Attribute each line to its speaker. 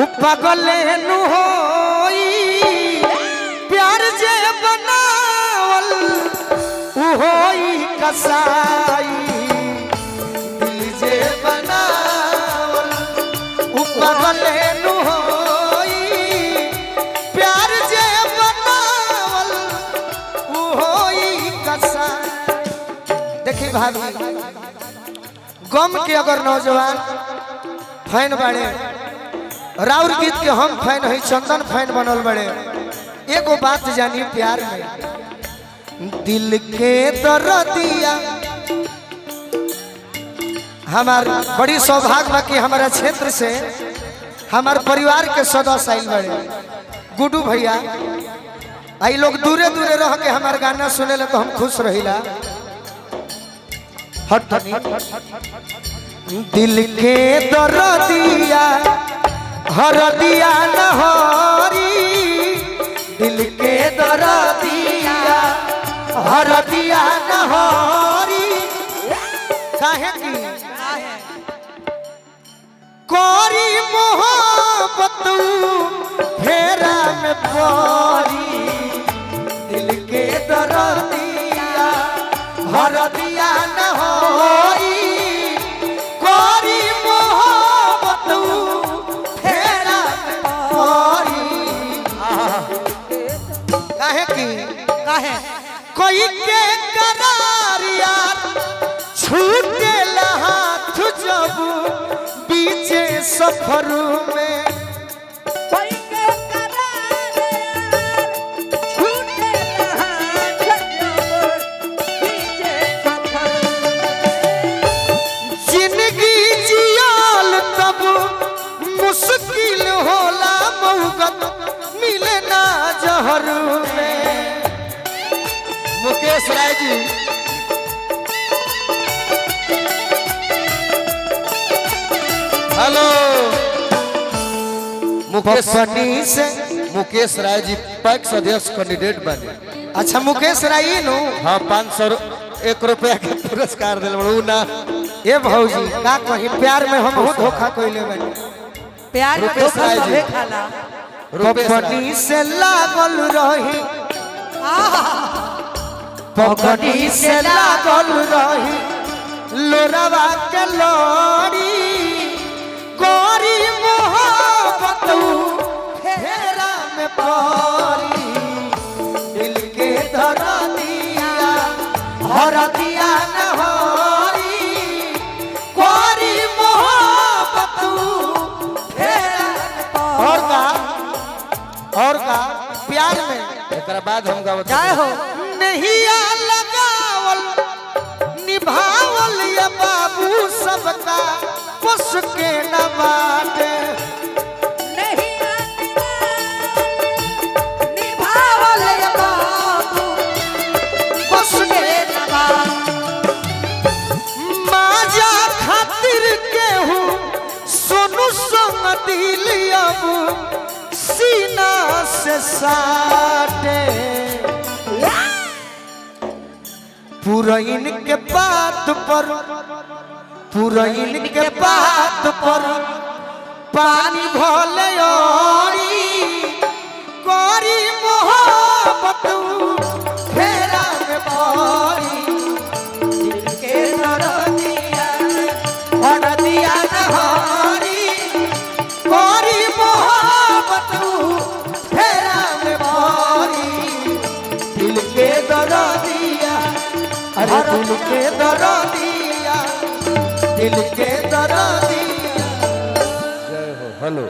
Speaker 1: उपगले नु होई प्यार जे बनावल उ होई कसाई दिल जे बनावल उपगले नु होई प्यार जे बनावल उ होई कसाई। देखी भाभी गम के अगर नौजवान फैन बाड़े राउर गीत के हम फैन है चंदन फैन बनल बड़े एगो बात जानी प्यार में दिल के दर्दिया हमार बड़ी सौभाग्य बा कि हमारा क्षेत्र से हमार परिवार के सदस्य आइल बड़े गुड्डू भैया आई लोग दूरे दूरे रह के हमार गाना सुने ले तो हम खुश रहिला। हट दिल के दर्दिया हर दिया नहरी दिल के दर्दिया हर दिया नहरी काहे की कोरी मोहब्बत फेरा में परी दिल के दर्दिया हर दिया नहरी कोरी मोहब्बत काहे कोई के करार यार छूटे हाथ जब बीचे सफर में
Speaker 2: कोई के करार यार छूटे हाथ जब बीचे सफर
Speaker 1: जिंदगी जियाल तब मुश्किल होला मौगत मिले ना जहर में। मुकेश राय जी
Speaker 3: हेलो
Speaker 1: मुकेश
Speaker 3: राय जी पैक्स अध्यक्ष कैंडिडेट बने।
Speaker 1: अच्छा मुकेश राय नु
Speaker 3: हाँ 501 रुपया के पुरस्कार दिल ना
Speaker 1: ये भौजी का कही प्यार में हम बहुत धोखा कइले बानी
Speaker 2: प्यार में
Speaker 3: रुपेश
Speaker 2: धोखा
Speaker 3: राय जी।
Speaker 2: सबे खाला
Speaker 1: पगड़ी से लागल रही पगड़ी से लागल रही लोरवा के लोरी गोरी मोहब्बत फेरा में परी दिल के दर्दिया हर दिया नहरी गोरी मोहब्बत फेरा और का प्यार में
Speaker 3: एक बाद हम गावत
Speaker 2: जय हो
Speaker 1: नहीं लगावल निभावल ये बाबू सबका पुस के न बाटे
Speaker 2: नहीं निभावल ये बाबू
Speaker 1: पुस के
Speaker 2: नवा
Speaker 1: माजा खातिर केहू सोनू संग दिल अब सीना से साटे पुरैन के बात पर पानी भले ओरी कोरी मोहब्बत फेरा में परी दिल के दर्दिया हर दिया नहरी कोरी मोहब्बत फेरा में परी दिल के दर्दिया अरे दिल के दर्दिया दिल के दर्दिया।
Speaker 3: जय हो हेलो।